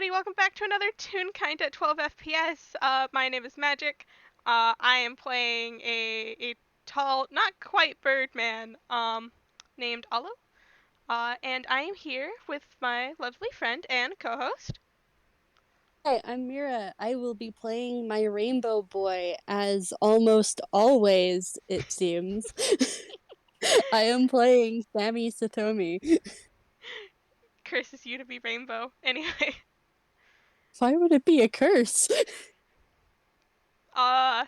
everybody, welcome back to another Toonkind at 12 FPS. My name is Magic. I am playing a tall, not quite Birdman, named Ollo. And I am here with my lovely friend and co-host. Hi, I'm Mira. I will be playing my Rainbow Boy as almost always, it seems. I am playing Sammy Satomi. Curses you to be Rainbow. Anyway, Why would it be a curse? uh,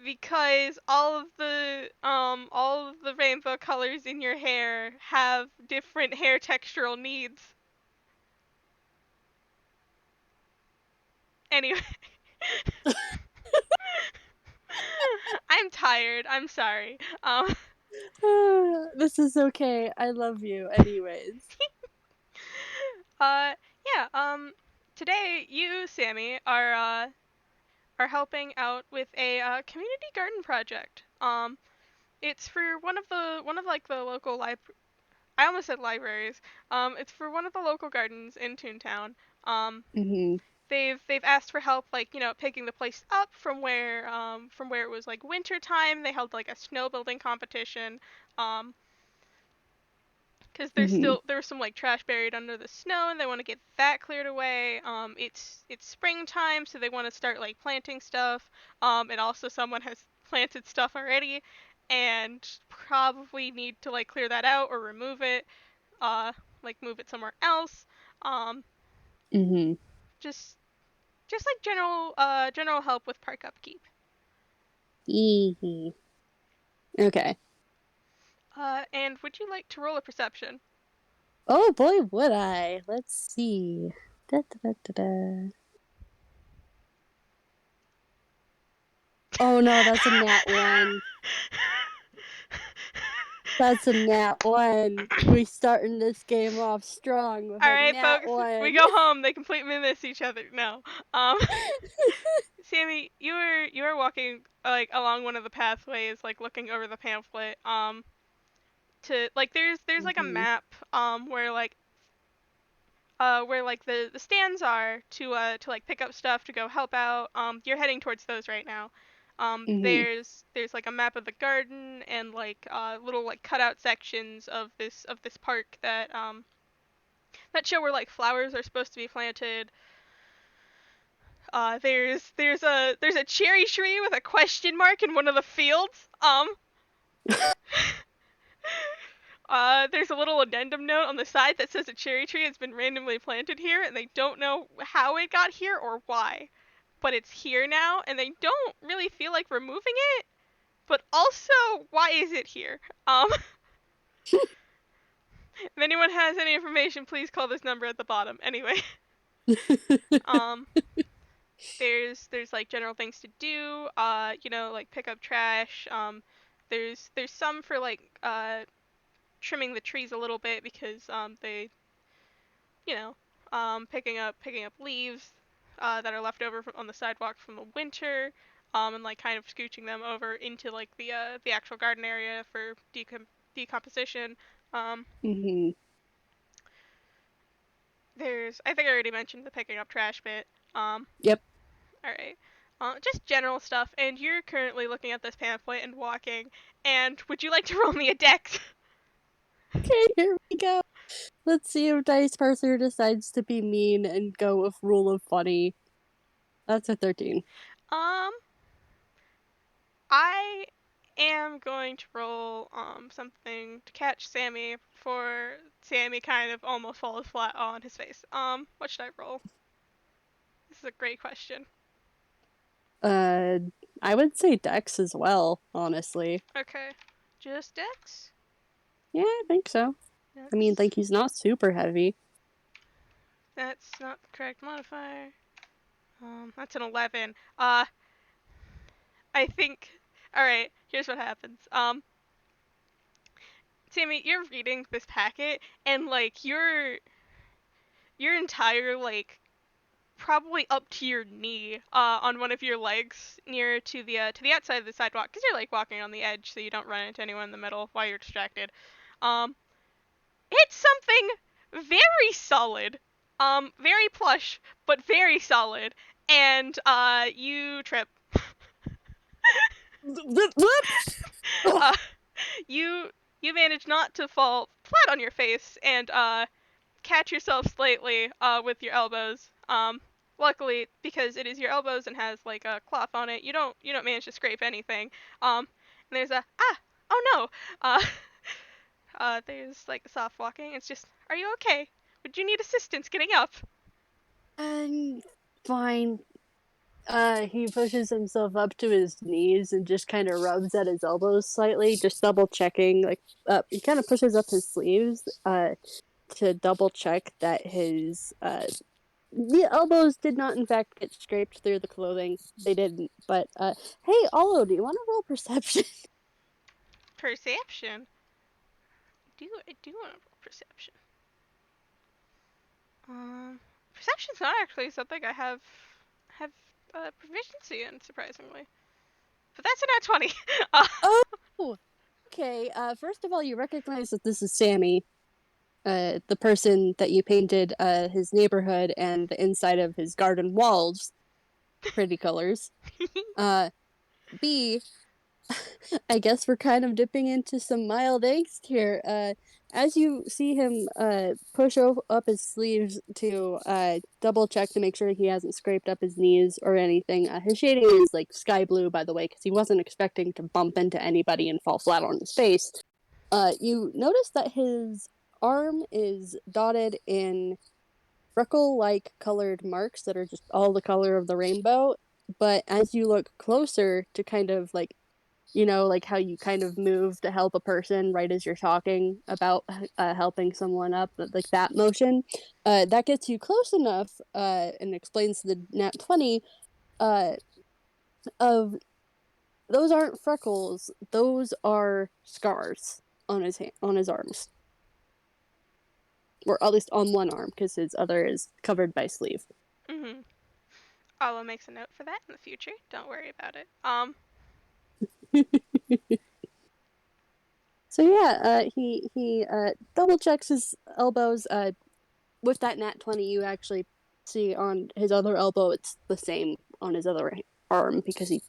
because all of the rainbow colors in your hair have different hair textural needs. Anyway. I'm tired. I'm sorry. This is okay. I love you anyways. Uh, yeah. Today you, Sammy, are helping out with a community garden project. It's for one of like the local I almost said libraries. It's for one of the local gardens in Toontown. Um, hmm they've asked for help, like picking the place up from where it was like winter time. They held like a snow building competition. Um, because hmm there was some like trash buried under the snow, and they want to get that cleared away. It's springtime, so they want to start like planting stuff. And also someone has planted stuff already, and probably need to like clear that out or remove it. Uh, like move it somewhere else. Um, hmm just just like general help with park upkeep. Okay. And would you like to roll a perception? Oh boy, would I. Let's see. Da, da, da, da, da. Oh no, that's a nat one. That's a nat one. We starting this game off strong with All a right, nat folks, we one. go home. They completely miss each other. No. Um, Sammy, you were walking like along one of the pathways, like looking over the pamphlet. To like there's like a hmm map where like the stands are to like pick up stuff to go help out. You're heading towards those right now. hmm There's like a map of the garden and like little like cutout sections of this park that show where like flowers are supposed to be planted. There's a cherry tree with a question mark in one of the fields. There's a little addendum note on the side that says a cherry tree has been randomly planted here, and they don't know how it got here or why, but it's here now, and they don't really feel like removing it. But also, why is it here? If anyone has any information, please call this number at the bottom. Anyway, um, there's like general things to do. Like pick up trash. There's some for like trimming the trees a little bit because they picking up leaves that are left over on the sidewalk from the winter. And like kind of scooching them over into like the actual garden area for decomposition. Um, hmm I think I already mentioned the picking up trash bit. Yep. All right. Just general stuff, and you're currently looking at this pamphlet and walking. And would you like to roll me a dex? Okay, here we go. Let's see if Dice Parser decides to be mean and go with Rule of Funny. That's a 13. um, I am going to roll something to catch Sammy before Sammy kind of almost falls flat on his face. What should I roll? This is a great question. Uh, I would say Dex as well, honestly. Okay, just dex. Yeah, I think so. I mean, That's like, he's not super heavy. that's not the correct modifier. That's an 11. I think. All right, here's what happens. Sammy, you're reading this packet, and like your entire like probably up to your knee on one of your legs near to the outside of the sidewalk because you're like walking on the edge so you don't run into anyone in the middle while you're distracted. Um, it's something very solid. Very plush, but very solid. And you trip. Oh, uh, you you manage not to fall flat on your face and catch yourself slightly with your elbows. Luckily, because it is your elbows and has like a cloth on it, you don't manage to scrape anything. And there's a oh no. There's like soft walking. It's just, are you okay? Would you need assistance getting up? I'm fine. He pushes himself up to his knees and just kind of rubs at his elbows slightly, just double checking. Like, he kind of pushes up his sleeves, to double check that his the elbows did not in fact get scraped through the clothing. They didn't. But hey, Ollo, do you want to roll perception? Perception. I do want to roll perception. Um, Perception's not actually something I have proficiency in, surprisingly. But that's a nat 20. uh, Oh, okay. First of all, you recognize that this is Sammy, the person that you painted his neighborhood and the inside of his garden walls pretty colors. Uh, B, I guess we're kind of dipping into some mild angst here. As you see him push up his sleeves to double check to make sure he hasn't scraped up his knees or anything, his shading is like sky blue, by the way, because he wasn't expecting to bump into anybody and fall flat on his face. You notice that his arm is dotted in freckle-like colored marks that are just all the color of the rainbow. But as you look closer to kind of like, like how you kind of move to help a person right as you're talking about helping someone up, like that motion, that gets you close enough and explains the nat 20 uh, of those aren't freckles, those are scars on his arms, or at least on one arm because his other is covered by sleeve. mm-hmm. Ollo makes a note for that in the future. Don't worry about it. So yeah, he double checks his elbows. With that nat 20, you actually see on his other elbow it's the same on his other arm because he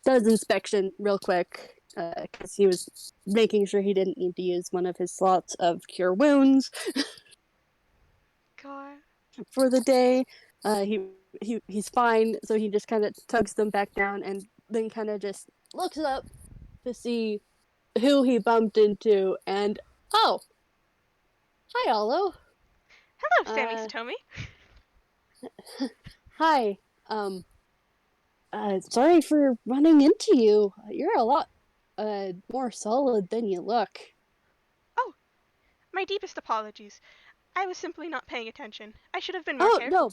does inspection real quick because he was making sure he didn't need to use one of his slots of cure wounds God. for the day. He's fine, so he just kind of tugs them back down and then kind of just looks up to see who he bumped into, and oh, hi, Ollo. Hello, Sammy Uh, Satomi. hi. Sorry for running into you. You're a lot, more solid than you look. Oh, my deepest apologies. I was simply not paying attention. I should have been more Oh careful. no,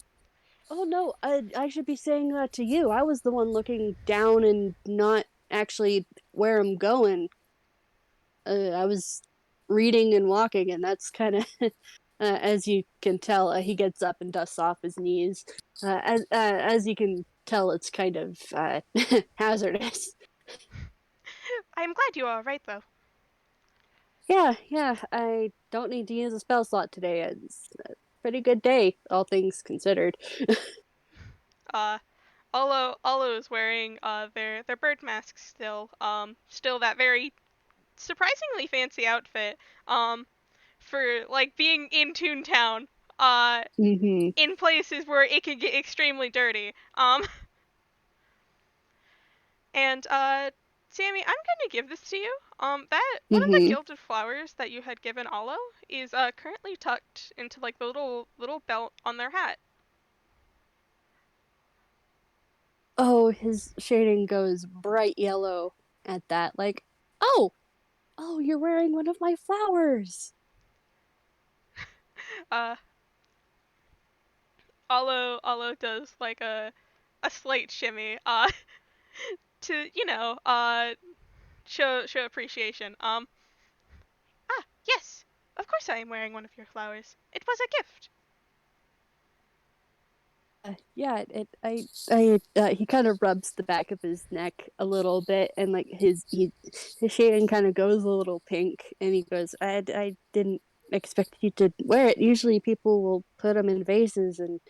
oh no. I should be saying that to you. I was the one looking down and not actually where I'm going. I was reading and walking, and that's kind of, as you can tell, he gets up and dusts off his knees. As you can tell, it's kind of hazardous. I'm glad you are all right, though. Yeah, yeah. I don't need to use a spell slot today. It's a pretty good day, all things considered. Uh, Ollo is wearing their bird masks still. Still that very surprisingly fancy outfit. For like being in Toontown. Mm-hmm. In places where it can get extremely dirty. And Sammy, I'm gonna give this to you. That one of the Mm-hmm. gilded flowers that you had given Ollo is currently tucked into like the little belt on their hat. Oh, his shading goes bright yellow at that. Like, oh, oh, you're wearing one of my flowers. Uh, Ollo does like a slight shimmy. To show appreciation. Yes, of course I am wearing one of your flowers. It was a gift. Yeah, he kind of rubs the back of his neck a little bit, and like his shading kind of goes a little pink, and he goes, I didn't expect you to wear it. Usually people will put them in vases and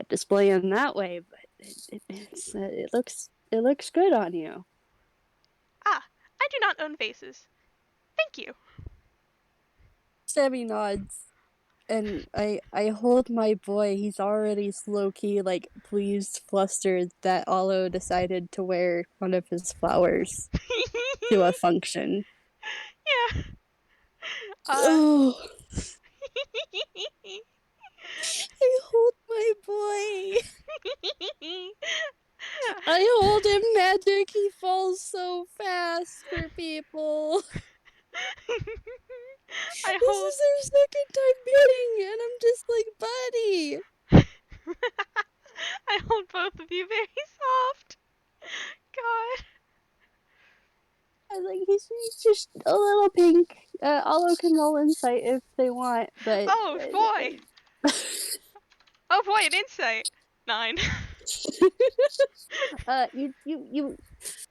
display them that way, but it looks good on you. Ah, I do not own vases. Thank you. Sammy nods, and I hold my boy. He's already low key like pleased, flustered that Ollo decided to wear one of his flowers to a function. Yeah. Uh. Oh, I hold my boy. I hold him magic. He falls so fast for people. I This hold. is their second time meeting, and I'm just like, buddy. I hold both of you very soft. God. I like he's just a little pink. Allo can roll insight if they want, but Oh boy. Oh boy, an insight. 9.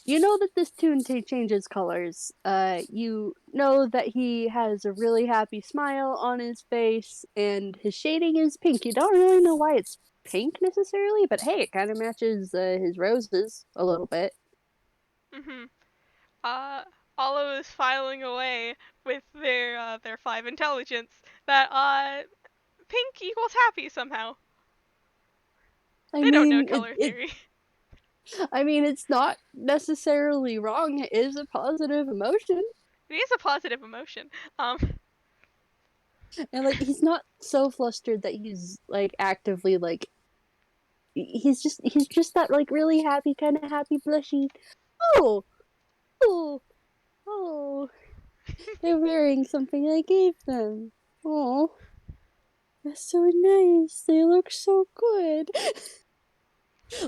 you know that this tune changes colors. You know that he has a really happy smile on his face, and his shading is pink. You don't really know why it's pink necessarily, but hey, it kind of matches his roses a little bit. Mhm. Uh, Ollo is filing away with their 5 intelligence. That pink equals happy somehow. I They don't know mean, color theory. I mean, it's not necessarily wrong. It is a positive emotion. It is a positive emotion. Um, And like he's not so flustered that he's like actively like he's just that like really happy kind of happy blushy. Oh, oh, oh. They're wearing something I gave them. Oh, that's so nice. They look so good.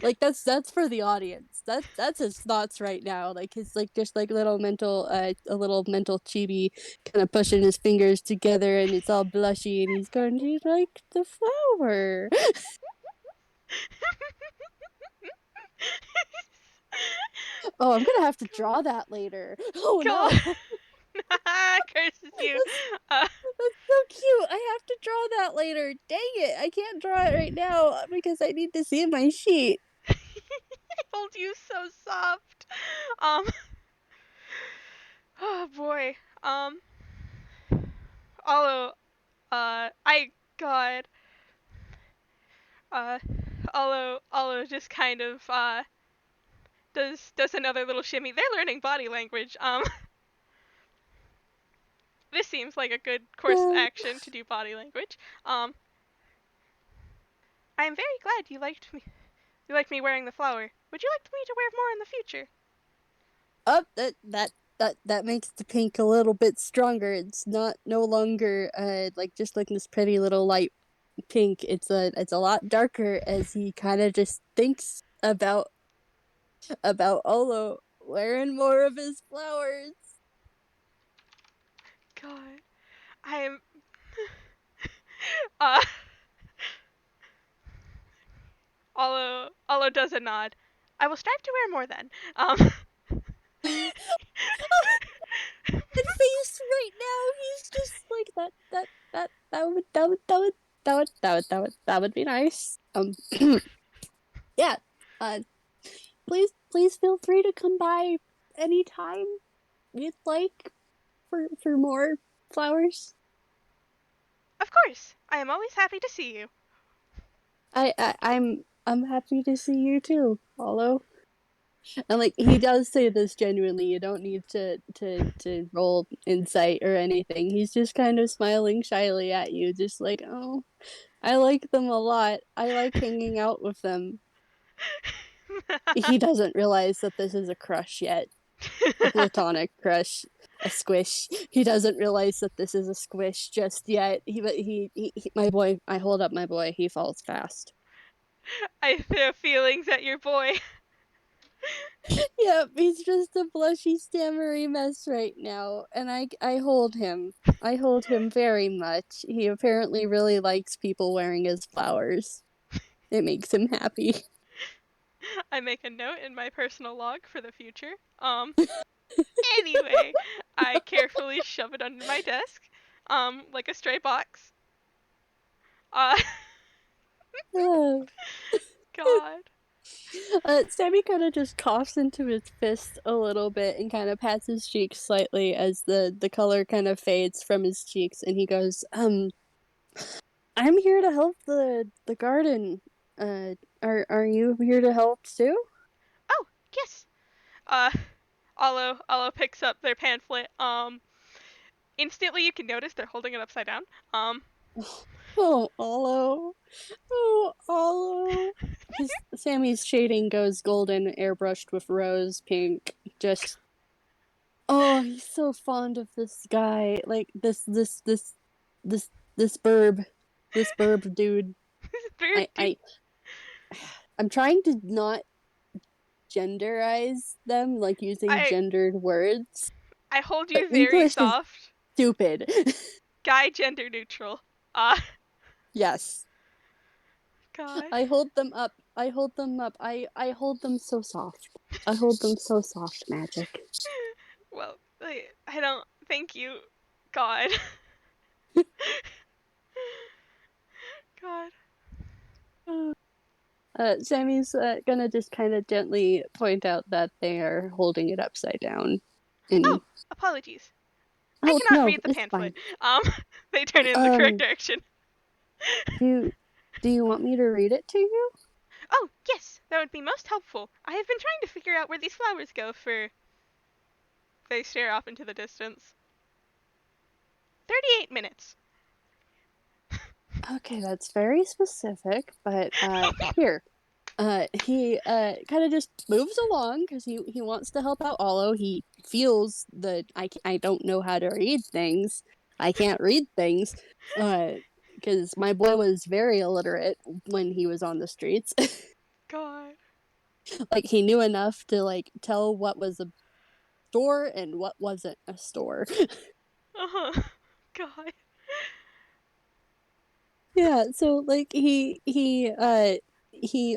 Like that's for the audience. That's his thoughts right now. Like his like just like little mental a little mental chibi kind of pushing his fingers together and it's all blushy and he's going, "Do you like the flower?" Oh, I'm gonna have to draw that later. Oh God. no. Curses you. That's Uh, that's so cute. I have to draw that later. Dang it. I can't draw it right now because I need to see my sheet. I hold you so soft. Um, oh boy. Although, I, God, uh, although just kind of, does another little shimmy. They're learning body language. This seems like a good course of Yeah. action to do body language. Um, I am very glad you liked me. You liked me wearing the flower. Would you like me to wear more in the future? Oh, that makes the pink a little bit stronger. It's not no longer like just like this pretty little light pink. It's a lot darker as he kind of just thinks about Olo wearing more of his flowers. God, I am. Uh, Allo does a nod. I will strive to wear more then. And face right now, he's just like that would be nice. Yeah. Uh, please feel free to come by anytime you'd like for more flowers. Of course, I am always happy to see you. I'm happy to see you too, Hollow. And like he does say this genuinely. You don't need to roll insight or anything. He's just kind of smiling shyly at you, just like, oh, I like them a lot. I like hanging out with them. He doesn't realize that this is a crush yet. A platonic crush, a squish. He doesn't realize that this is a squish just yet. My boy, I hold up my boy, he falls fast. I throw feelings at your boy. Yep, he's just a blushy, stammery mess right now, and I hold him. I hold him very much. He apparently really likes people wearing his flowers. It makes him happy. I make a note in my personal log for the future. Anyway, I carefully shove it under my desk. like a stray box. Uh, Uh, God. Sammy kind of just coughs into his fist a little bit and kind of pats his cheeks slightly as the color kind of fades from his cheeks, and he goes, I'm here to help the garden. Are you here to help too?" Oh, yes. Uh, Ollo picks up their pamphlet. Instantly you can notice they're holding it upside down. Um, Oh, Ollo. Oh, Ollo. His Sammy's shading goes golden, airbrushed with rose pink. Just oh, he's so fond of this guy. Like this this burb. This burb dude. Rude I dude. I I'm trying to not genderize them, like using I gendered words, I hold but you very English is soft. stupid. Guy gender neutral. Uh, Yes. God. I hold them up. I hold them up. I hold them so soft. I hold them so soft, magic. Well, I don't. Thank you, God. God. Sammy's gonna just kind of gently point out that they are holding it upside down. And Oh, apologies. I oh cannot no, read the it's pamphlet. fine. Um, they turn it in the correct Um, direction. do you, do you want me to read it to you? Oh, yes, that would be most helpful. I have been trying to figure out where these flowers go for. They stare off into the distance. 38 minutes. Okay, that's very specific, but here. He kind of just moves along because he wants to help out Ollo. He feels that I don't know how to read things. I can't read things. Because my boy was very illiterate when he was on the streets. God. Like he knew enough to like tell what was a store and what wasn't a store. Uh huh. God. Yeah, so like he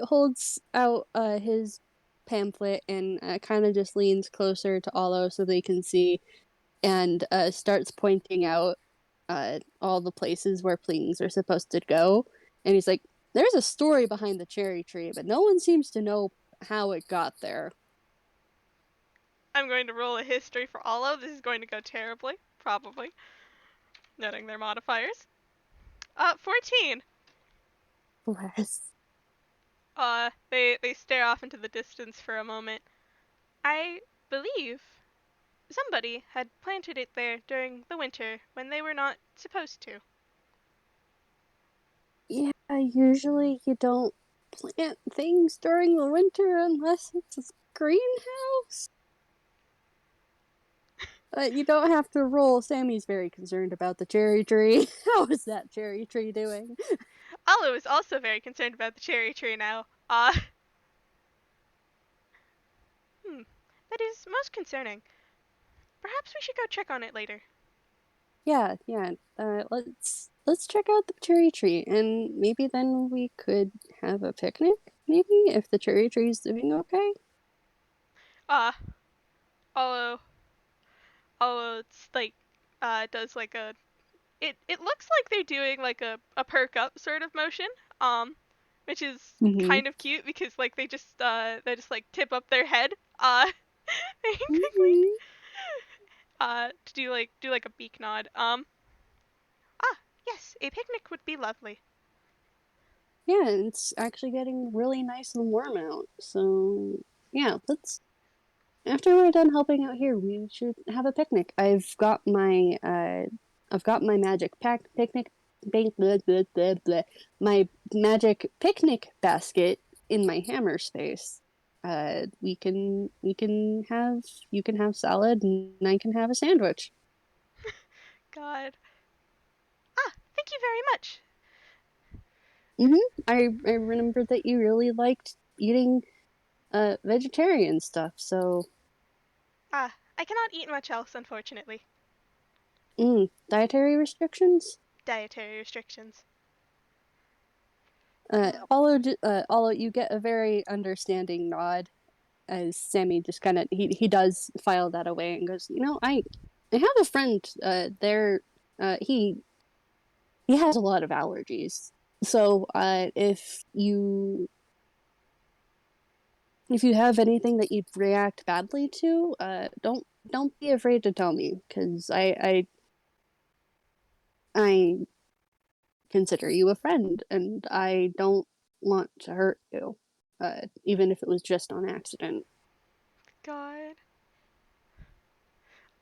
holds out his pamphlet and kind of just leans closer to Ollo so they can see, and starts pointing out all the places where things are supposed to go. And he's like, "There's a story behind the cherry tree, but no one seems to know how it got there." I'm going to roll a history for Ollo. This is going to go terribly, probably. Noting their modifiers. 14. Bless. They stare off into the distance for a moment. I believe somebody had planted it there during the winter when they were not supposed to. Yeah, usually you don't plant things during the winter unless it's a greenhouse. You don't have to roll. Sammy's very concerned about the cherry tree. How is that cherry tree doing? Ollo is also very concerned about the cherry tree now. That is most concerning. Perhaps we should go check on it later. Yeah, yeah. Let's check out the cherry tree, and maybe then we could have a picnic. Maybe if the cherry tree's doing okay. Uh, Ollo, it's like, does like a, it looks like they're doing like a perk up sort of motion, um, which is Mm-hmm. kind of cute because like they just like tip up their head, very quickly, Mm-hmm. to do like a beak nod. Yes, a picnic would be lovely. Yeah, it's actually getting really nice and warm out. So yeah, let's after we're done helping out here, we should have a picnic. I've got my magic pack picnic blah, blah, blah, blah, my magic picnic basket in my hammer space. We can have you can have salad and I can have a sandwich. God. Thank you very much. I remember that you really liked eating vegetarian stuff, so I cannot eat much else, unfortunately. dietary restrictions. Dietary restrictions. God. Although you get a very understanding nod as Sammy just kind of he does file that away and goes, I have a friend. He has a lot of allergies. So if you have anything that you'd react badly to, don't be afraid to tell me, because I consider you a friend, and I don't want to hurt you, even if it was just on accident. God.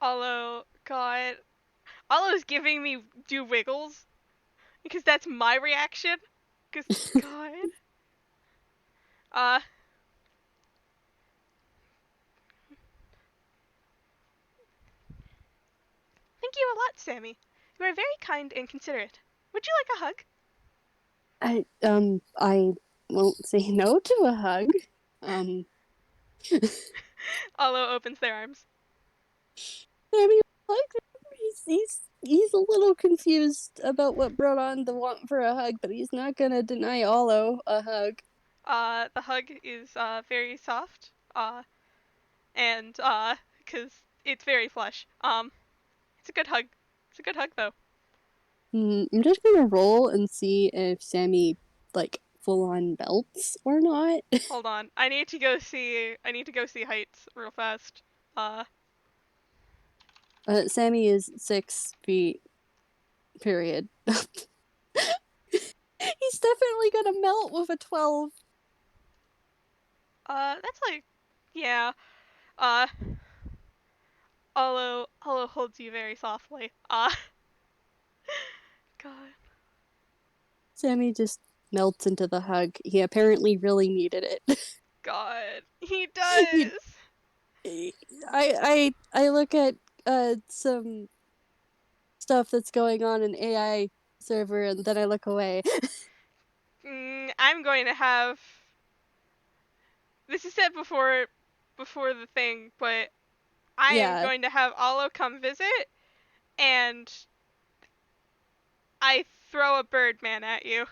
Ollo, God. Ollo's giving me do wiggles because that's my reaction. Because, God. Uh, Thank you a lot, Sammy. You are very kind and considerate. Would you like a hug? I won't say no to a hug. Um, Ollo opens their arms. Sammy likes he's a little confused about what brought on the want for a hug, but he's not gonna deny Ollo a hug. The hug is very soft. And because it's very flush. It's a good hug. It's a good hug though. I'm just gonna roll and see if Sammy like full on belts or not. Hold on. I need to go see. I need to go see heights real fast. Uh, Sammy is 6 feet. Period. He's definitely gonna melt with a 12. that's like, yeah. Uh, Ollo holds you very softly. God, Sammy just melts into the hug. He apparently really needed it. God, he he, does. I look at some stuff that's going on in AI server, and then I look away. I'm going to have. This is said before the thing, but I am Yeah. going to have Ollo come visit, and I throw a Birdman at you.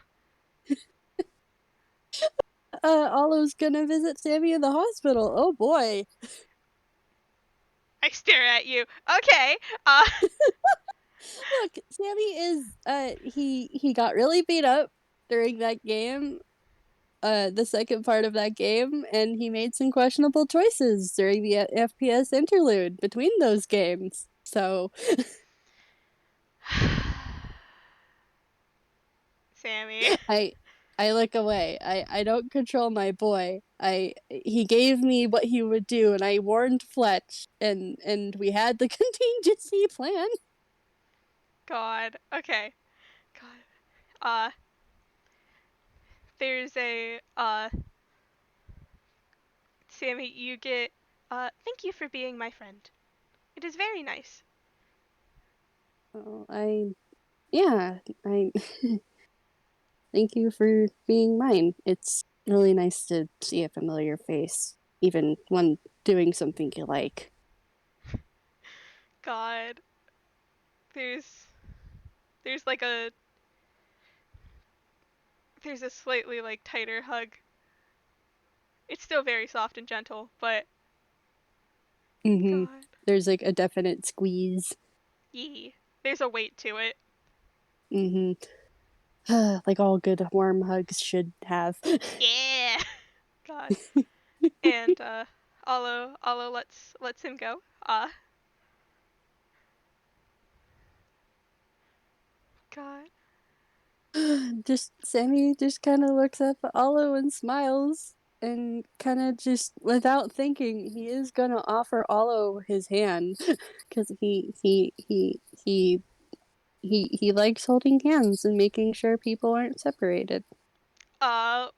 Ollo's gonna visit Sammy in the hospital. Oh boy. I stare at you. Okay. Uh, Look, Sammy is he got really beat up during that game, the second part of that game, and he made some questionable choices during the FPS interlude between those games. So Sammy. I I look away. I don't control my boy. I He gave me what he would do, and I warned Fletch, and we had the contingency plan. God. Okay. God. Uh, there's a Sammy. You get. Thank you for being my friend. It is very nice. Oh, yeah, I thank you for being mine. It's really nice to see a familiar face, even when doing something you like. God. There's there's like a there's a slightly like tighter hug. It's still very soft and gentle, but Mm-hmm. God. There's like a definite squeeze. Yee. There's a weight to it. Mm-hmm. Like all good warm hugs should have. Yeah. God. And Allo lets him go. God. Just Sammy just kind of looks up at Ollo and smiles, and kind of just without thinking, he is gonna offer Ollo his hand because he likes holding hands and making sure people aren't separated. Uh,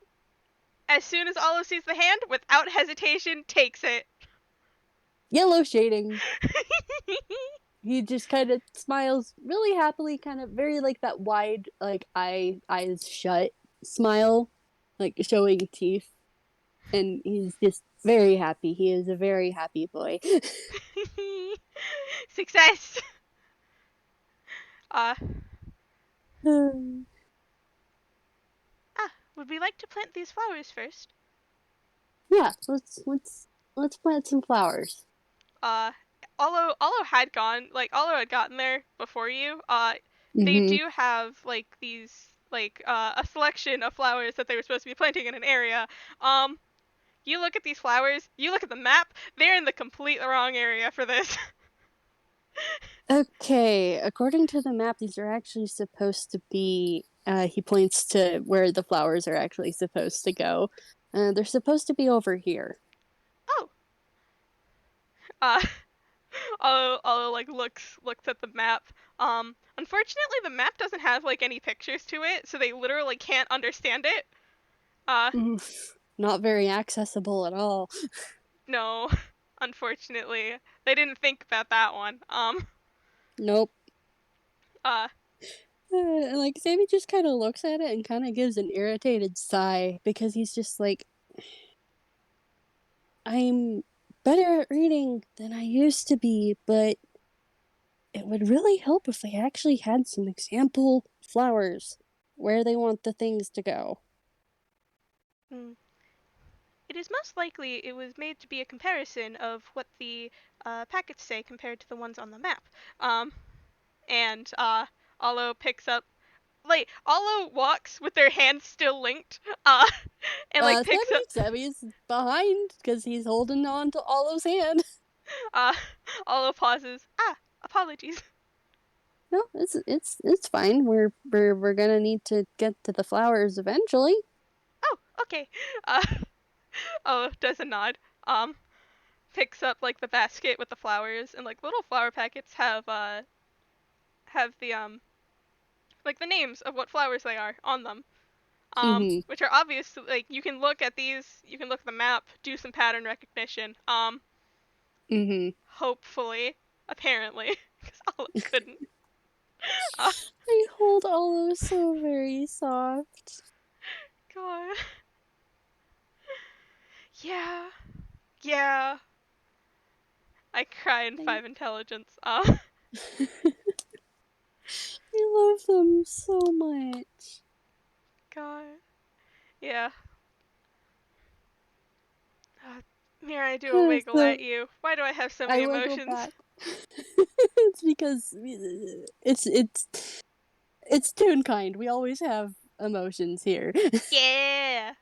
as soon as Allo sees the hand, without hesitation, takes it. Yellow shading. He just kind of smiles really happily, kind of very like that wide, like eyes shut smile, like showing teeth, and he's just very happy. He is a very happy boy. Success. Uh, would we like to plant these flowers first? Yeah, let's plant some flowers. Uh, Ollo had gotten there before you. They Mm-hmm. do have like these a selection of flowers that they were supposed to be planting in an area. Um, you look at these flowers, you look at the map, they're in the complete wrong area for this. Okay, according to the map, these are actually supposed to be. He points to where the flowers are actually supposed to go. They're supposed to be over here. Oh, uh, Ollo like looks at the map. Unfortunately, the map doesn't have like any pictures to it, so they literally can't understand it. Uh, Oof, not very accessible at all. no, unfortunately, they didn't think about that one. Nope. Uh, Like Sammy just kind of looks at it and kind of gives an irritated sigh because he's just like, I'm better at reading than I used to be, but it would really help if they actually had some example flowers where they want the things to go. hmm. It is most likely it was made to be a comparison of what the packets say compared to the ones on the map. Um, and Ollo picks up like Ollo walks with their hands still linked, and like picks up Sammy's behind because he's holding on to Olive's hand. uh Ollo pauses. Ah, apologies. No, it's fine. We're gonna need to get to the flowers eventually. Oh, okay. Uh, oh, does a nod. Um, picks up like the basket with the flowers, and like little flower packets have the like the names of what flowers they are on them. Mm-hmm. Which are obvious. Like you can look at these, you can look at the map, do some pattern recognition. Mm-hmm. Hopefully, apparently, because Olive couldn't. Uh, I hold Olive so very soft. God. Yeah, yeah. I cry in I, 5 intelligence. I love them so much. God. Yeah. Uh, Mira, I do a wiggle So at you. Why do I have so I many will go emotions? back. It's because it's Toon kind. We always have emotions here. Yeah.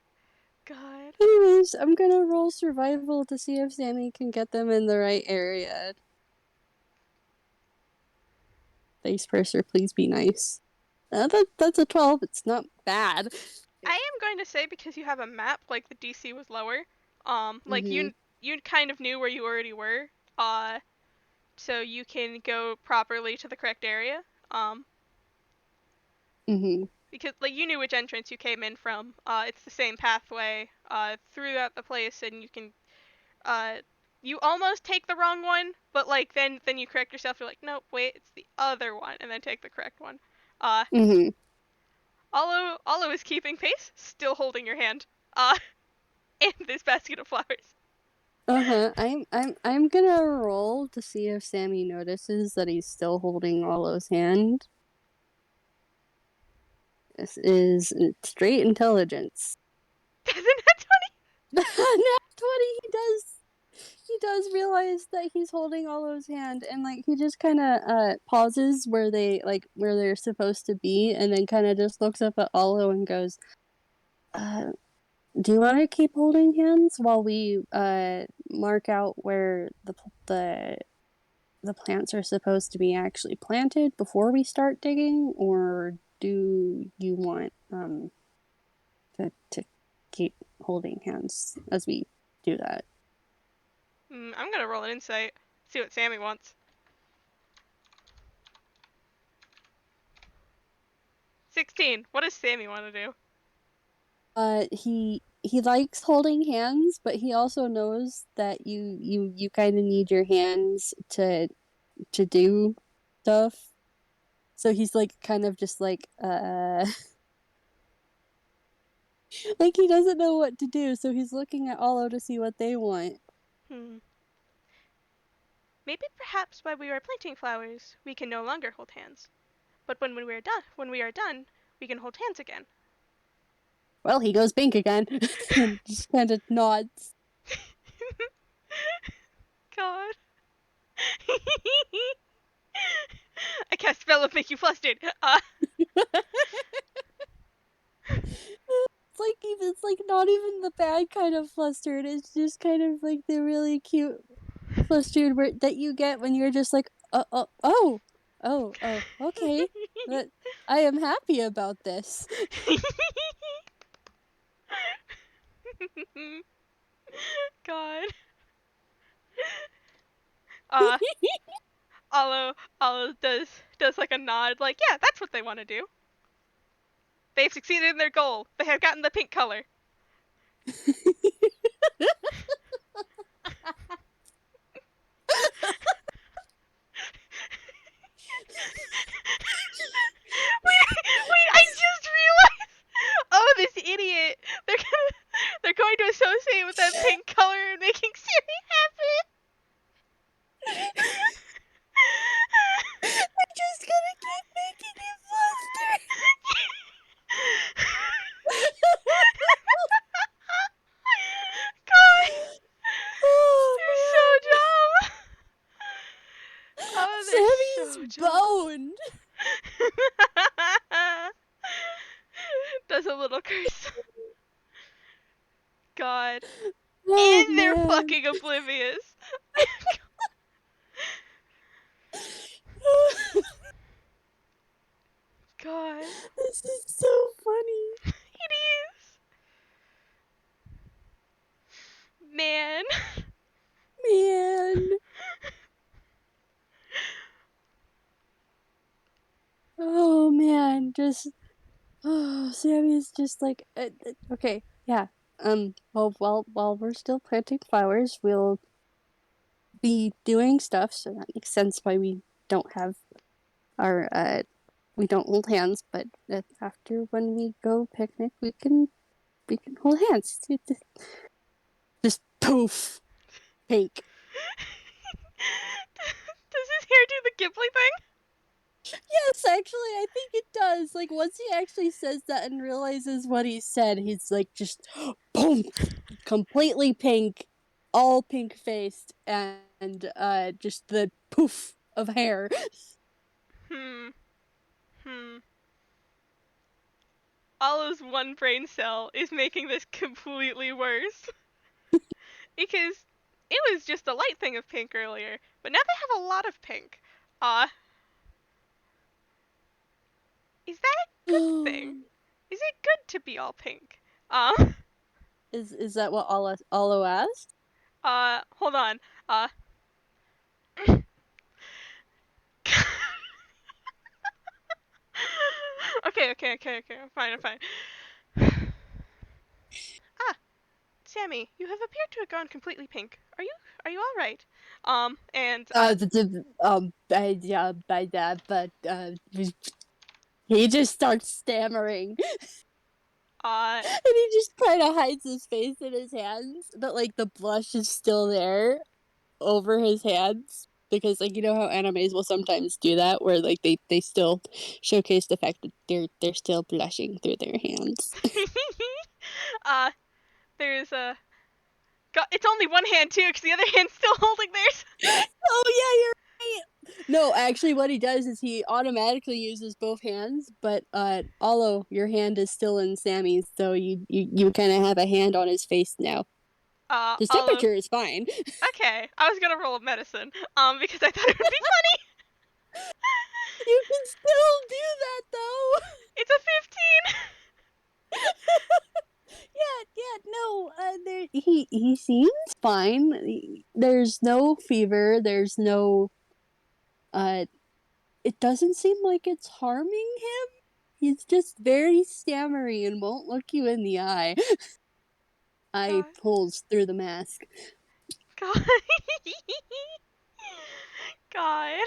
God. Anyways, I'm gonna roll survival to see if Sammy can get them in the right area. Dice Purser, please be nice. That's a 12. It's not bad. I am going to say because you have a map, like the DC was lower. Like Mm-hmm. you kind of knew where you already were. So you can go properly to the correct area. Um, Mm-hmm. because like you knew which entrance you came in from. It's the same pathway throughout the place, and you can uh, you almost take the wrong one, but like then you correct yourself. You're like, nope, wait, it's the other one, and then take the correct one. Uh, Mm-hmm. Allo is keeping pace, still holding your hand. Uh, in this basket of flowers. Uh-huh. I'm gonna roll to see if Sammy notices that he's still holding Olive's hand. This is straight intelligence. Doesn't that Nat 20, he does realize that he's holding Olive's hand and like he just kind of pauses where they're supposed to be and then kind of just looks up at Ollo and goes, uh do you want to keep holding hands while we mark out where the the plants are supposed to be actually planted before we start digging, or do you want to keep holding hands as we do that? I'm gonna roll an insight. See what Sammy wants. 16. What does Sammy want to do? He likes holding hands, but he also knows that you kind of need your hands to do stuff. So he's like kind of just like like he doesn't know what to do, so he's looking at Ollo to see what they want. Hmm. Maybe perhaps while we are planting flowers, we can no longer hold hands. But when we are done, we can hold hands again. Well, he goes pink again and just kind of nods. God. I cast spell that make you flustered. It's like not even the bad kind of flustered. It's just kind of like the really cute flustered word that you get when you're just like, okay. But I am happy about this. God. Uh, Ollo does like a nod, like, yeah, that's what they want to do. They've succeeded in their goal. They have gotten the pink color. Wait, I just realized. Oh, this idiot. They're going to associate with that pink color and making Sammy happy. I'm just gonna keep making it flustered. God, Oh they're so man. dumb. Oh, they're so Sammy's dumb. boned. Does a little curse. God. Oh And they're man. fucking oblivious. God. This is so funny. It is. Man. Man. Oh man. Just oh, Sammy's just like okay, yeah. Well, while we're still planting flowers, we'll be doing stuff, so that makes sense why we don't have our we don't hold hands, but after when we go picnic, we can hold hands. Just poof, pink. Does his hair do the Ghibli thing? Yes, actually, I think it does. Like once he actually says that and realizes what he said, he's like just boom, completely pink, all pink faced, and just the poof of hair. Hmm. Hmm. Allah's one brain cell is making this completely worse. Because it was just a light thing of pink earlier, but now they have a lot of pink. Uh, is that a good thing? Is it good to be all pink? Um, Is that what Ollo asked? hold on. Uh, okay. I'm fine. Ah, Sammy, you have appeared to have gone completely pink. Are you all right? And By that, but he just starts stammering, uh, and he just kind of hides his face in his hands, but like the blush is still there over his hands because like you know how animes will sometimes do that where like they still showcase the fact that they're still blushing through their hands. uh, there's a. God, it's only one hand too, because the other hand's still holding theirs. Oh yeah, you're right. No, actually, what he does is he automatically uses both hands, but Ollo, your hand is still in Sammy's, so you kind of have a hand on his face now. His Olive. temperature is fine. Okay, I was gonna roll a medicine, because I thought it would be funny. You can still do that though. It's a 15. Yeah, no, there he seems fine. There's no fever. There's no uh. It doesn't seem like it's harming him. He's just very stammery and won't look you in the eye. Eye God, pulls through the mask. God, God.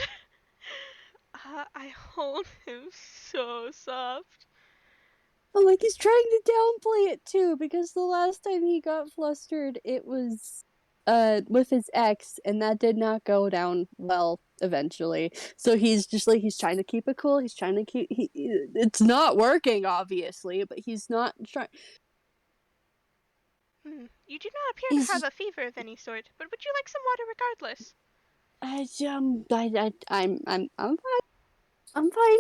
I hold him so soft. Oh, like he's trying to downplay it too, because the last time he got flustered, it was with his ex, and that did not go down well eventually. So he's just like he's trying to keep it cool. He's trying to keep. It's not working, obviously, but he's not trying. You do not appear to have He's a fever of any sort, but would you like some water regardless? I'm fine. I'm fine.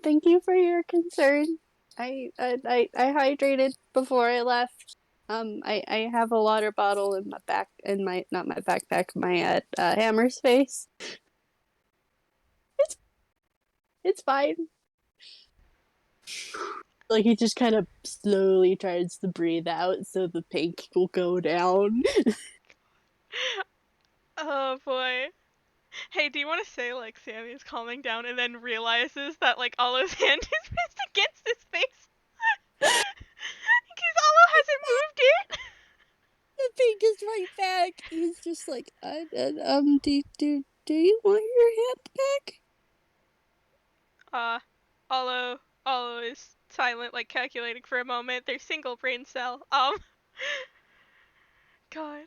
Thank you for your concern. I hydrated before I left. I have a water bottle in my back, in my not my backpack, my hammer space. It's it's fine. Like he just kind of slowly tries to breathe out so the pink will go down. Oh boy. Hey, do you want to say like Sammy is calming down and then realizes that like Ollo's hand is pressed against his face? Because Ollo hasn't moved it. The pink is right back. He's just like, do you want your hand back? Uh, Ollo is silent, like calculating for a moment. Their single brain cell. God.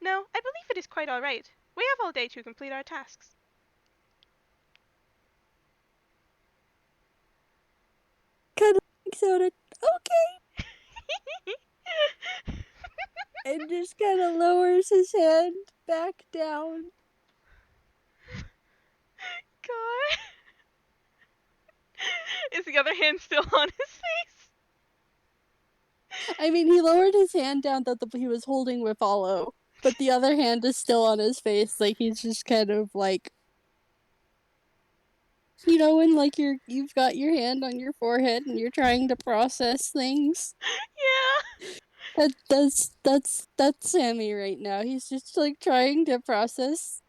No, I believe it is quite all right. We have all day to complete our tasks. Kind of like soda. Okay. And just kind of lowers his hand back down. God. Is the other hand still on his face? I mean, he lowered his hand down that he was holding with Ollo, but the other hand is still on his face. Like he's just kind of like, you know, when like you've got your hand on your forehead and you're trying to process things. Yeah. That's Sammy right now. He's just like trying to process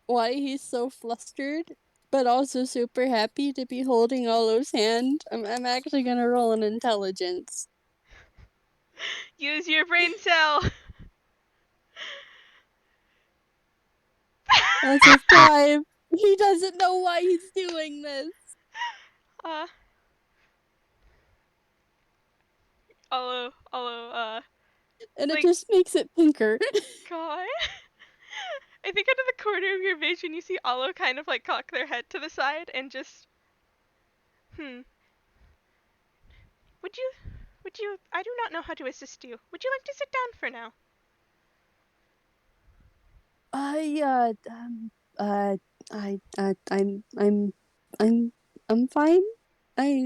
why he's so flustered, but also super happy to be holding Ollo's hand. I'm actually gonna roll an intelligence. Use your brain cell. That's a 5. He doesn't know why he's doing this. uh, Ollo, And it like, just makes it pinker. God. I think out of the corner of your vision, you see Ollo kind of like cock their head to the side and just, hmm. Would you, I do not know how to assist you. Would you like to sit down for now? I uh I I'm I'm I'm fine. I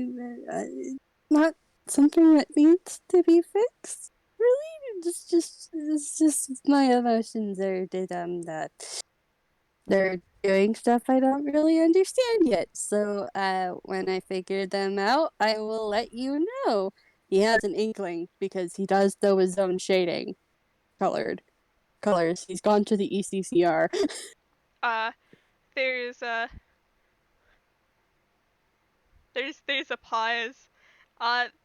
not something that needs to be fixed. Really, just it's just my emotions are did that they're doing stuff I don't really understand yet. So when I figure them out, I will let you know. He has an inkling because he does know his own shading colored colors. He's gone to the ECCR. Uh, there's a pause.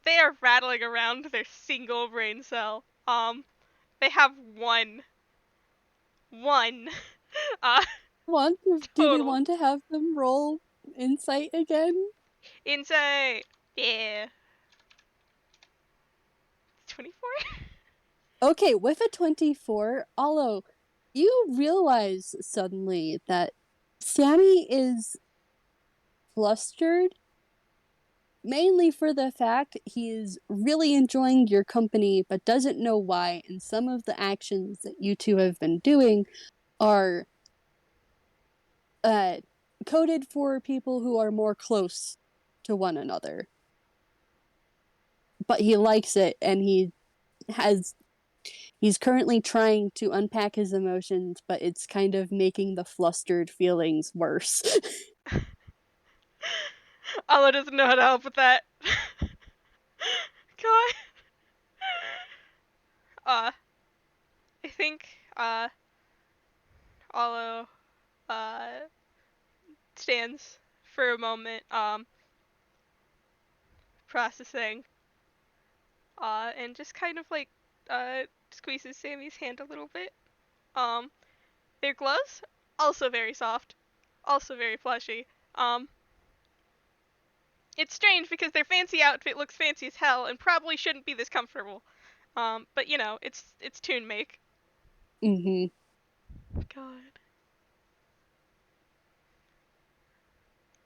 They are rattling around their single brain cell. They have one, uh, Do we total. want to have them roll insight again? Insight. Yeah. 24? Okay, with a 24, Ollo, you realize suddenly that Sammy is flustered mainly for the fact he is really enjoying your company but doesn't know why, and some of the actions that you two have been doing are uh coded for people who are more close to one another. But he likes it and has he's currently trying to unpack his emotions, but it's kind of making the flustered feelings worse. Alla doesn't know how to help with that. God. Uh, I think, Allo, uh, stands for a moment, processing, and just kind of like, squeezes Sammy's hand a little bit. Um, their gloves, also very soft, also very plushy. Um, it's strange because their fancy outfit looks fancy as hell and probably shouldn't be this comfortable. But you know, it's Toon Make. Mm-hmm. God.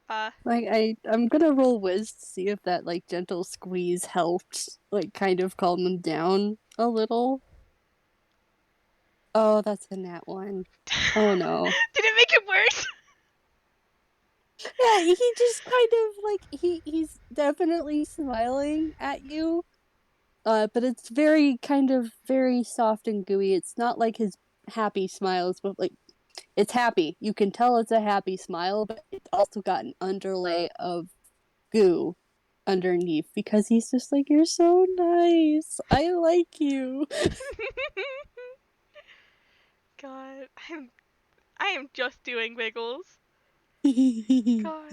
Uh, Like I'm gonna roll whiz to see if that like gentle squeeze helped like kind of calm them down a little. Oh, that's a nat one. Oh no. Did it make it worse? Yeah, he just kind of like he's definitely smiling at you. But it's very kind of very soft and gooey. It's not like his happy smiles, but like it's happy. You can tell it's a happy smile, but it's also got an underlay of goo underneath because he's just like, you're so nice. I like you. God, I am just doing wiggles. God.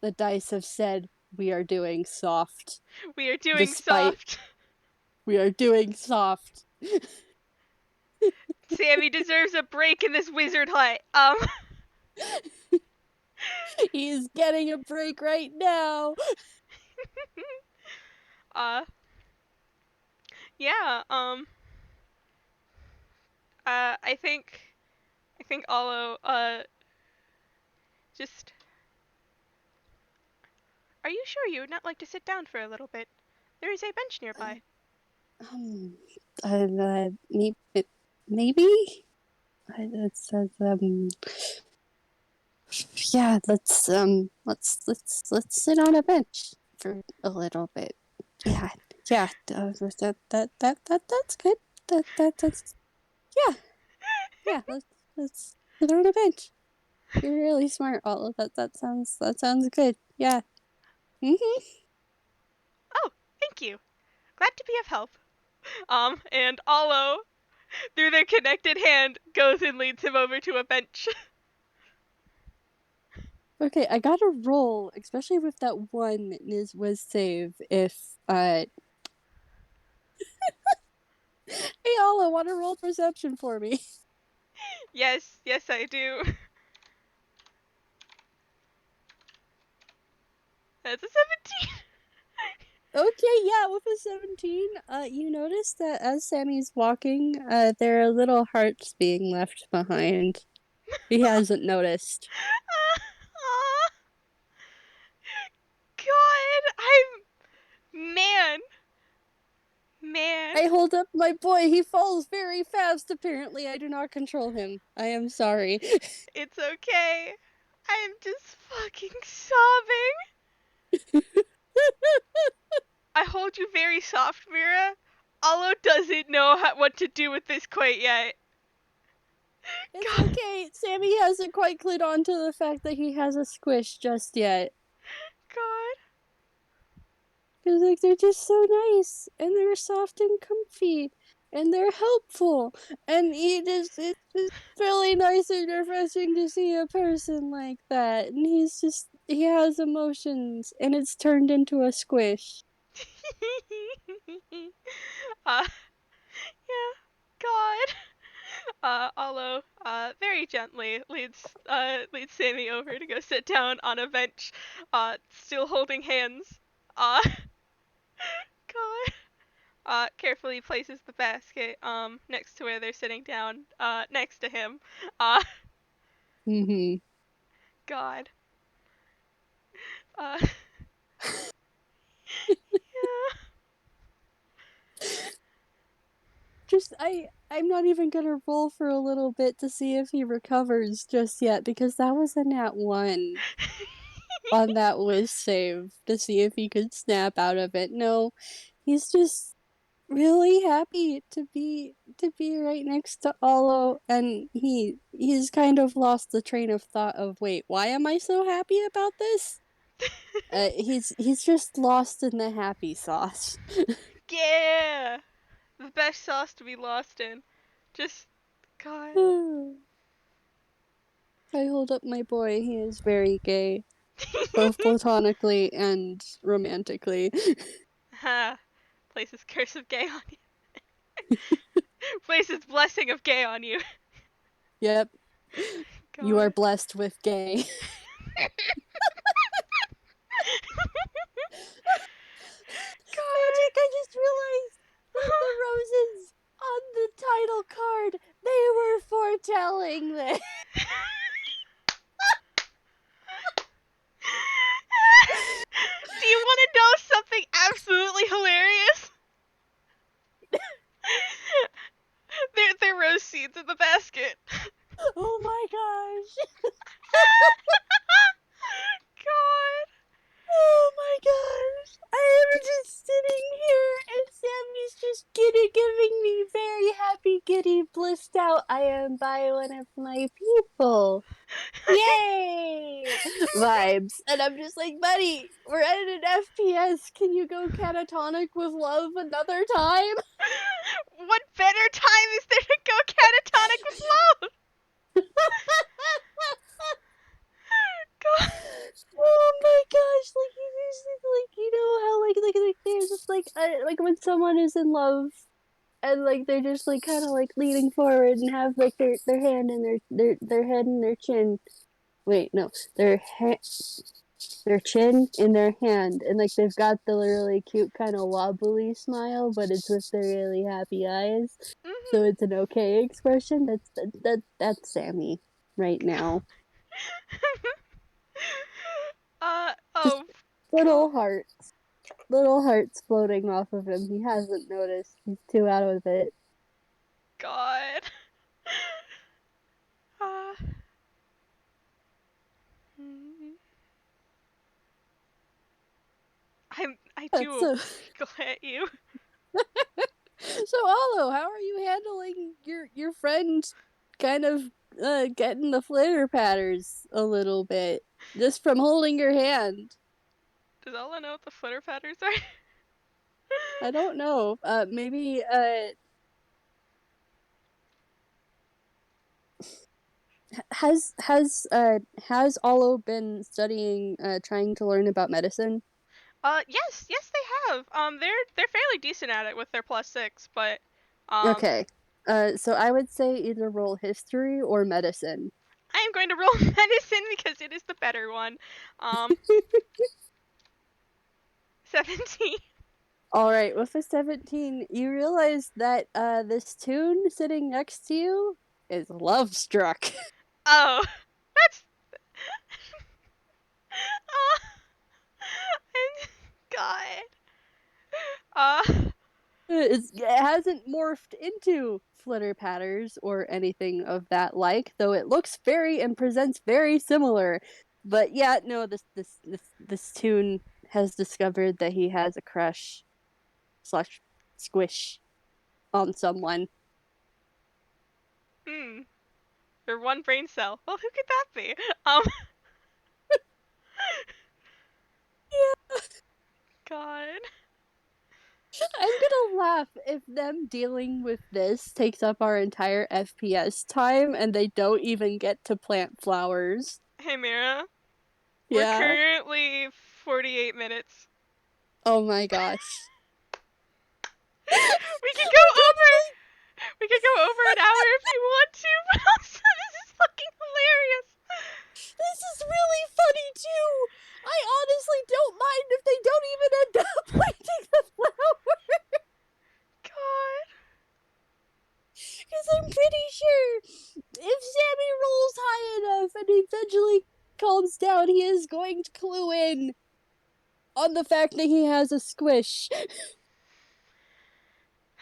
The dice have said we are doing soft. We are doing Despite soft. we are doing soft. Sammy deserves a break in this wizard hut. He's getting a break right now. uh, yeah, I think Ollo, just, are you sure you would not like to sit down for a little bit? There is a bench nearby. Um, maybe. That's yeah. Let's sit on a bench for a little bit. Yeah, yeah. That's good. That's yeah, yeah. Let's sit on a bench. You're really smart, all of that. That sounds good. Yeah. Mhm. Oh, thank you. Glad to be of help. And Ollo, through their connected hand, goes and leads him over to a bench. Okay, I gotta roll, especially with that one is was save. If hey, Alla, want to roll perception for me? Yes, yes, I do. That's a 17. Okay, yeah, with a 17, you notice that as Sammy's walking, there are little hearts being left behind. He hasn't noticed. Aw, God, man, man. I hold up my boy. He falls very fast. Apparently, I do not control him. I am sorry. It's okay. I'm just fucking sobbing. I hold you very soft, Mira. Ollo doesn't know what to do with this quite yet. It's God, okay. Sammy hasn't quite clued on to the fact that he has a squish just yet. God. Because like they're just so nice and they're soft and comfy and they're helpful and it's just really nice and refreshing to see a person like that and he has emotions and it's turned into a squish. uh, yeah, God. Ollo, very gently leads Sammy over to go sit down on a bench, still holding hands. God. Carefully places the basket, next to where they're sitting down, next to him. Uh, Mm-hmm. God. Yeah. Just I'm not even gonna roll for a little bit to see if he recovers just yet because that was a nat one on that was save to see if he could snap out of it. No, he's just really happy to be right next to Ollo and he's kind of lost the train of thought of wait, why am I so happy about this? He's just lost in the happy sauce. Yeah. The best sauce to be lost in. Just, God. I hold up my boy, he is very gay, both platonically and romantically. Ha. Places curse of gay on you. Places blessing of gay on you. Yep, you are God. blessed with gay. God. Magic, I just realized that the roses on the title card, they were foretelling this. Do you want to know something out. I am by one of my people. Yay! Vibes. And I'm just like, buddy, we're at an FPS. Can you go catatonic with love another time? What better time is there to go catatonic with love? God. Oh my gosh, like you just like you know how like they're just like when someone is in love and like they're just like kind of like leaning forward and have like their hand in their head and their chin. Wait, no, their chin in their hand, and like they've got the really cute kind of wobbly smile, but it's with their really happy eyes. Mhm. So it's an okay expression. That's Sammy right now. Just Oh, God. little hearts, little hearts floating off of him. He hasn't noticed. He's too out of it. God. Uh, hmm. I do So, giggle at you. so Ollo, how are you handling your friend kind of getting the flitter patters a little bit just from holding your hand? Does Ella know what the flitter patterns are? I don't know. Maybe has Ollo been studying trying to learn about medicine? Yes, they have. They're fairly decent at it with their +6, but um, Okay. So I would say either roll history or medicine. I am going to roll medicine because it is the better one. Um, 17. All right, with a 17, you realize that this tune sitting next to you is Love Struck. Oh, that's. Oh, God. Uh, It hasn't morphed into flitter patters or anything of that like, though it looks very and presents very similar. But yeah, no, this tune has discovered that he has a crush slash squish on someone. hmm. Or one brain cell. Well, who could that be? Um, Yeah, God. I'm gonna laugh if them dealing with this takes up our entire FPS time and they don't even get to plant flowers. Hey, Mira. We're Yeah. currently 48 minutes. Oh my gosh. We could go We're over. definitely. We could go over an hour if you want to, but also this is fucking hilarious. This is really funny too. I honestly don't mind if they don't even end up planting the flower. God. Because I'm pretty sure if Sammy rolls high enough and eventually calms down, he is going to clue in on the fact that he has a squish.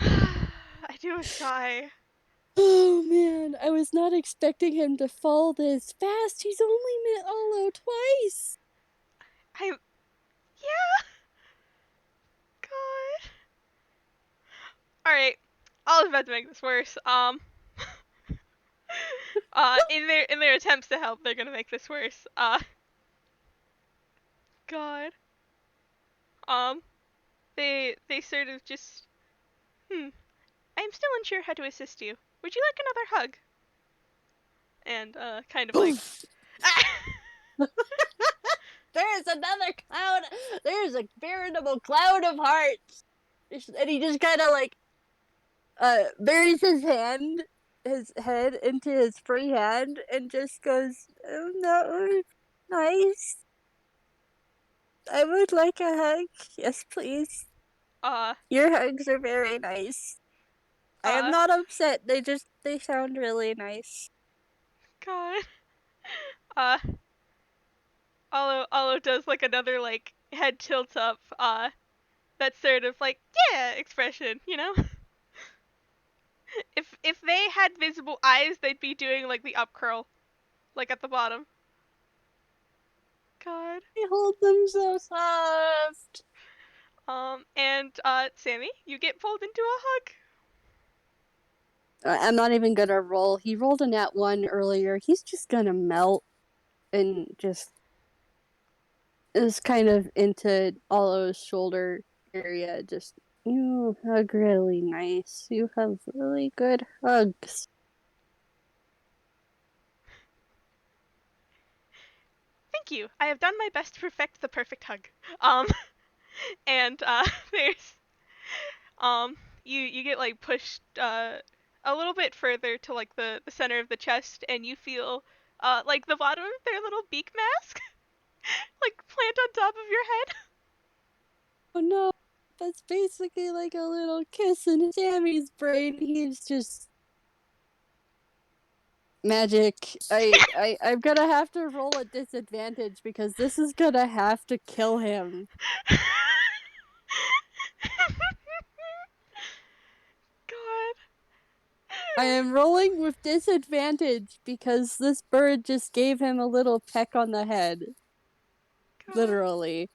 I do a sigh. Oh man, I was not expecting him to fall this fast. He's only met Ollo twice. Yeah. God. All right. I was about to make this worse. In their attempts to help, they're gonna make this worse. God. Um, they sort of just. I am still unsure how to assist you. Would you like another hug? And kind of like. Oof. There's another cloud. There's a veritable cloud of hearts. And he just kind of like buries his head into his free hand, and just goes, "Oh no, nice. I would like a hug. Yes, please. uh, Your hugs are very nice. I am uh, not upset. They sound really nice." God. Uh, Olo does like another like head tilt up. That sort of like yeah expression. If they had visible eyes, they'd be doing like the up curl, like at the bottom. God. I hold them so soft. And Sammy, you get pulled into a hug. I'm not even gonna roll. He rolled a nat 1 earlier. He's just gonna melt and just is kind of into Ollo's shoulder area. Just, you hug really nice. You have really good hugs. Thank you. I have done my best to perfect the perfect hug. Um, and there's um, you get like pushed a little bit further to like the center of the chest, and you feel like the bottom of their little beak mask like plant on top of your head. Oh no, that's basically like a little kiss in Sammy's brain. He's just magic. I'm gonna have to roll a disadvantage because this is gonna have to kill him. God, I am rolling with disadvantage because this bird just gave him a little peck on the head. God. Literally.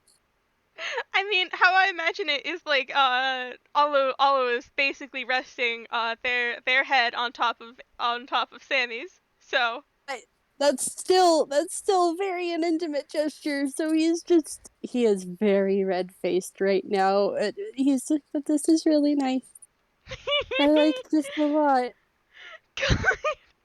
I mean, how I imagine it is like Ollo is basically resting their head on top of Sammy's. So I, that's still very an intimate gesture, so he is very red faced right now. He's but this is really nice. I like this a lot. God,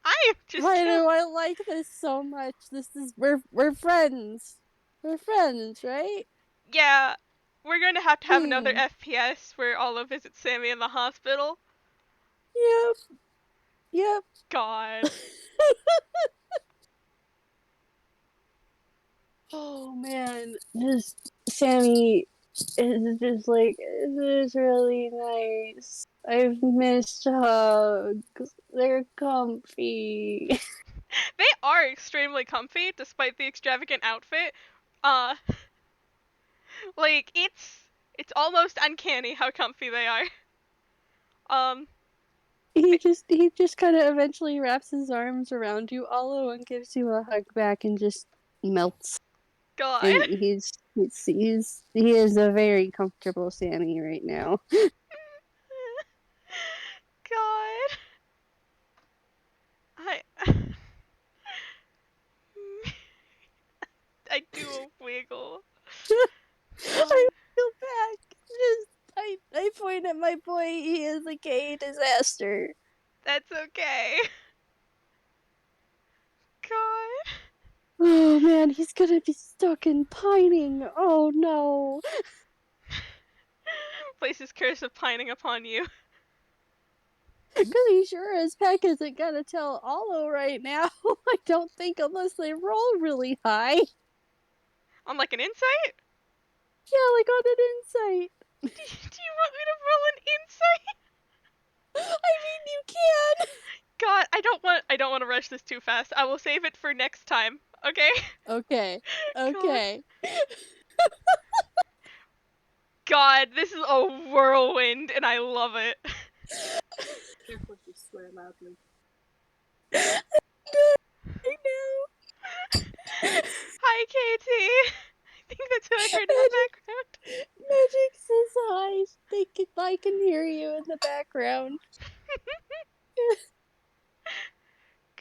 I am just Why kill. do I like this so much? This is we're friends. We're friends, right? Yeah, we're going to have another Hmm. FPS where Ollo visits Sammy in the hospital. Yep. Yep. God. Oh man, just Sammy is just like this is really nice. I've missed hugs. They're comfy. They are extremely comfy despite the extravagant outfit. Uh like it's almost uncanny how comfy they are. Um He just kind of eventually wraps his arms around you, Ollo, and gives you a hug back, and just melts. God. And he is a very comfortable Sammy right now. God. I I do a wiggle. I God. feel back. Just I point at my boy. He is a gay disaster. That's okay. God. Oh man, he's gonna be stuck in pining. Oh no. Places curse of pining upon you. Cause he sure as heck isn't gonna tell Ollo right now. I don't think unless they roll really high. On like an insight? Yeah, like on an insight. Do you want me to roll an insight? I mean you can. God, I don't want to rush this too fast. I will save it for next time. Okay? Okay. God. Okay. God, this is a whirlwind and I love it. Careful if you swear loudly. I know. Hi, Katie. I think that's who I heard in the Magic, background. Magic says hi. I can hear you in the background.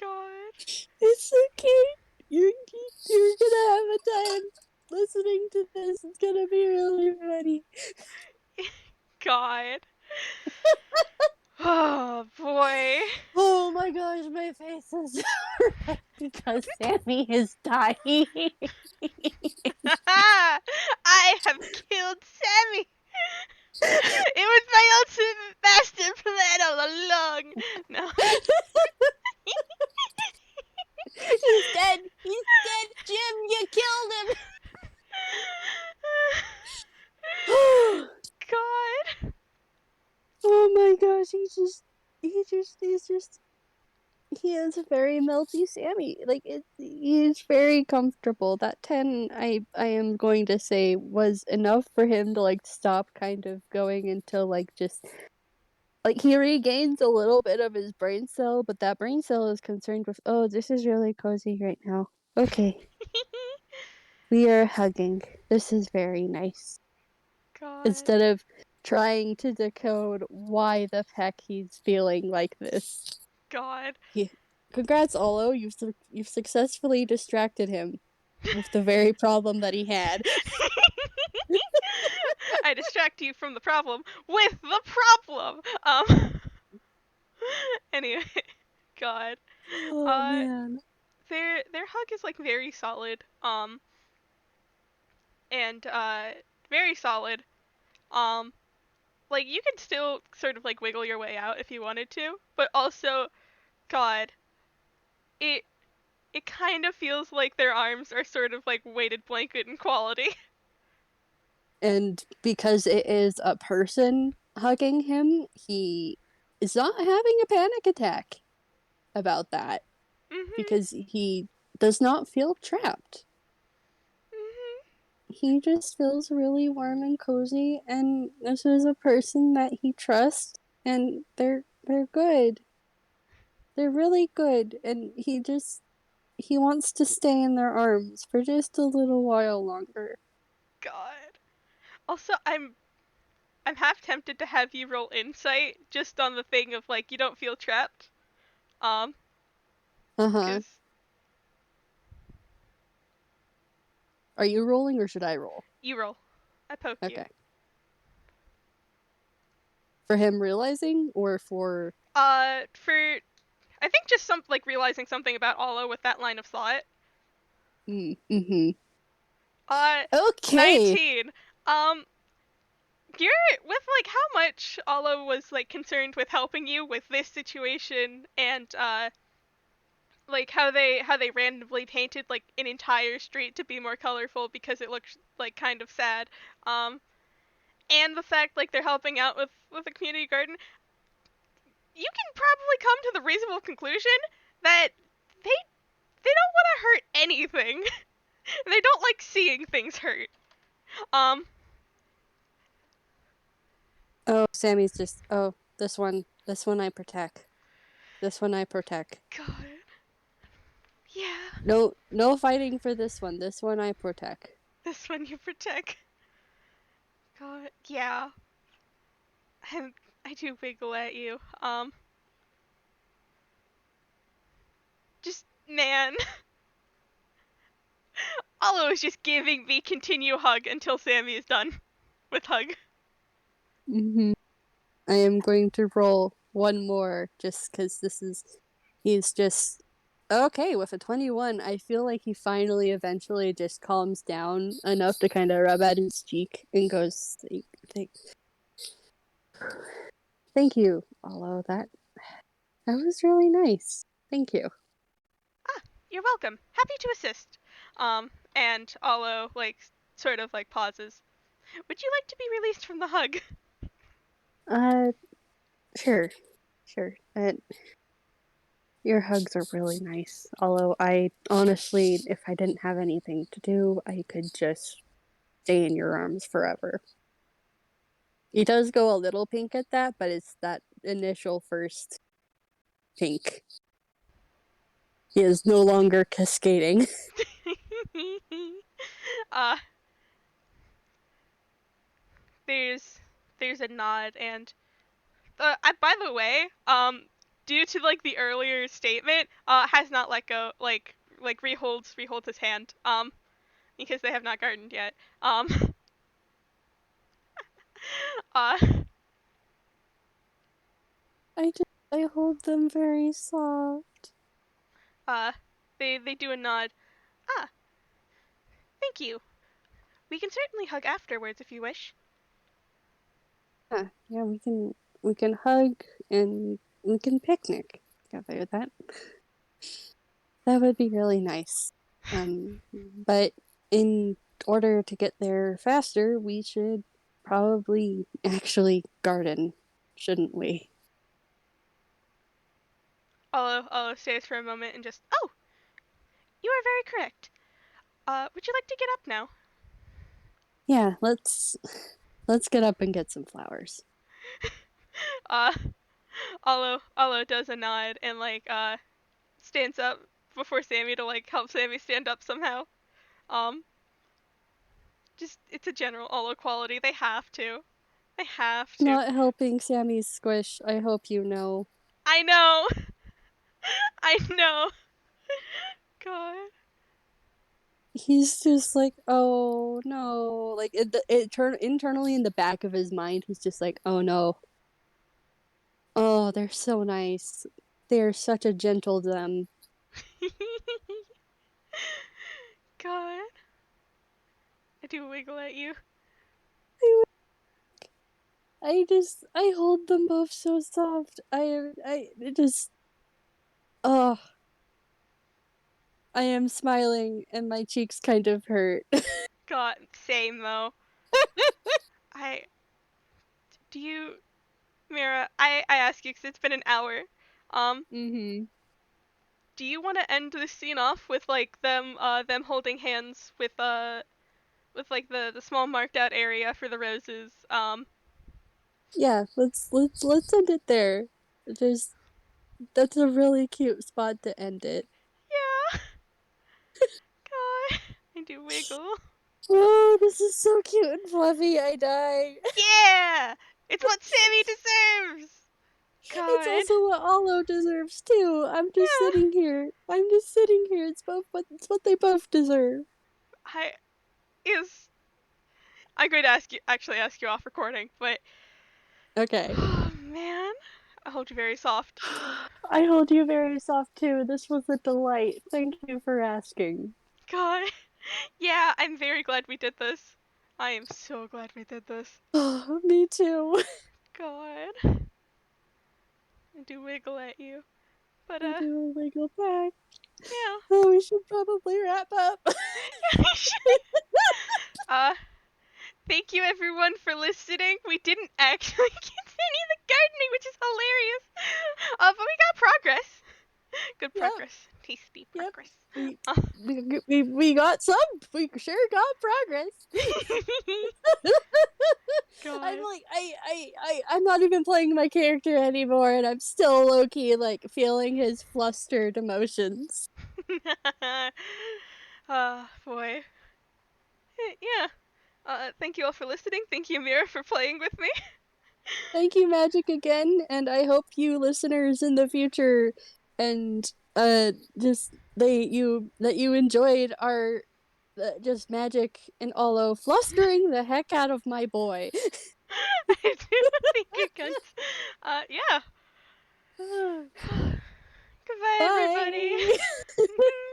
God. It's okay. You're gonna have a time listening to this. It's gonna be really funny. God. Oh boy. Oh my gosh, my face is red because Sammy is dying. I have killed Sammy. It was my ultimate master plan all along. No. He's dead. He's dead, Jim. You killed him. God. Oh my gosh, he's just he is a very melty Sammy. Like he's very comfortable. That 10 I am going to say was enough for him to like stop kind of going into like just like he regains a little bit of his brain cell, but that brain cell is concerned with, oh, this is really cozy right now. Okay. We are hugging. This is very nice. God. Instead of trying to decode why the heck he's feeling like this. God. He, congrats, Ollo. You've successfully distracted him with the very problem that he had. I distract you from the problem with the problem. Anyway, God. Oh Uh, man. their hug is like very solid. And very solid. Um, like you can still sort of like wiggle your way out if you wanted to, but also, God, it it kind of feels like their arms are sort of like weighted blanket in quality. And because it is a person hugging him, he is not having a panic attack about that Mhm. because he does not feel trapped. Mhm. He just feels really warm and cozy, and this is a person that he trusts, and they're good. They're really good, and he wants to stay in their arms for just a little while longer. God. Also, I'm half tempted to have you roll insight just on the thing of like you don't feel trapped. Um, Uh huh. cause Are you rolling or should I roll? you roll. I poke you. Okay. For him realizing or for. For I think just some like realizing something about Ollo with that line of thought. Mm-hmm. Uh, Okay. 19. Um, you're with like how much Ollo was like concerned with helping you with this situation and like how they randomly painted like an entire street to be more colorful because it looks like kind of sad. Um, and the fact like they're helping out with a community garden, you can probably come to the reasonable conclusion that they they don't want to hurt anything. They don't like seeing things hurt. Um, Oh, Sammy's just. Oh, this one. This one I protect. This one I protect. God, yeah, No, no fighting for this one. This one I protect. this one you protect. God, yeah, I I do wiggle at you. Just man, Alo is just giving me continue hug until Sammy is done with hug. Mm-hmm. I am going to roll one more just because this is. He's just. Okay, with a 21, I feel like he finally eventually just calms down enough to kind of rub at his cheek and goes, thank, thank you, although that was really nice. Thank you. Ah, you're welcome. Happy to assist. And Alo like sort of like pauses. Would you like to be released from the hug? Uh, sure, sure. Your hugs are really nice. Although I honestly, if I didn't have anything to do, I could just stay in your arms forever. He does go a little pink at that, but it's that initial first pink. He is no longer cascading. uh, there's there's a nod and by the way, due to like the earlier statement, has not let go like reholds his hand because they have not gardened yet. Um, uh, I hold them very soft. uh, they do a nod. Ah, thank you. We can certainly hug afterwards if you wish. Yeah, we can hug and we can picnic together. That would be really nice. But in order to get there faster, we should probably actually garden, shouldn't we? Olo stays for a moment and just, oh, you are very correct. Would you like to get up now? Yeah, let's get up and get some flowers. Uh, Olo does a nod and like stands up before Sammy to like help Sammy stand up somehow. Um, just it's a general Olo quality. They have to. I have to. Not helping Sammy's squish, I hope you know. I know. I know. God. He's just like, "Oh, no." Like, internally in the back of his mind, he's just like, "Oh, no. Oh, they're so nice. They're such a gentle gem." God. I do wiggle at you. I hold them both so soft. It just, oh, I am smiling and my cheeks kind of hurt. God, same though. I do you, Mira? I ask you because it's been an hour. Um, Mhm. do you want to end this scene off with like them holding hands with like the small marked out area for the roses? Yeah, let's end it there. There's That's a really cute spot to end it. Yeah. God, I do wiggle. Oh, this is so cute and fluffy. I die. Yeah, it's what Sammy deserves. It's God. also what Ollo deserves too. I'm just Yeah. sitting here. I'm just sitting here. It's what they both deserve. I is I'm going to ask you off recording, but Okay. oh man, I hold you very soft. I hold you very soft too. This was a delight. Thank you for asking. God, yeah, I'm very glad we did this. I am so glad we did this. Oh, me too. God, I do wiggle at you, but I do a wiggle back. yeah, Oh, we should probably wrap up. uh, thank you everyone for listening. We didn't actually get to any of the gardening, which is hilarious. But we got progress. Good Yep, progress. Tasty yep. progress. We Uh, we got some. We sure got progress. I'm God. like I'm not even playing my character anymore, and I'm still low key like feeling his flustered emotions. Boy. Yeah. Thank you all for listening. Thank you, Mira, for playing with me. Thank you, Magic, again, and I hope you listeners in the future and just that you enjoyed our just Magic and Olo flustering the heck out of my boy. I do think you can. Yeah. Goodbye, everybody. Bye.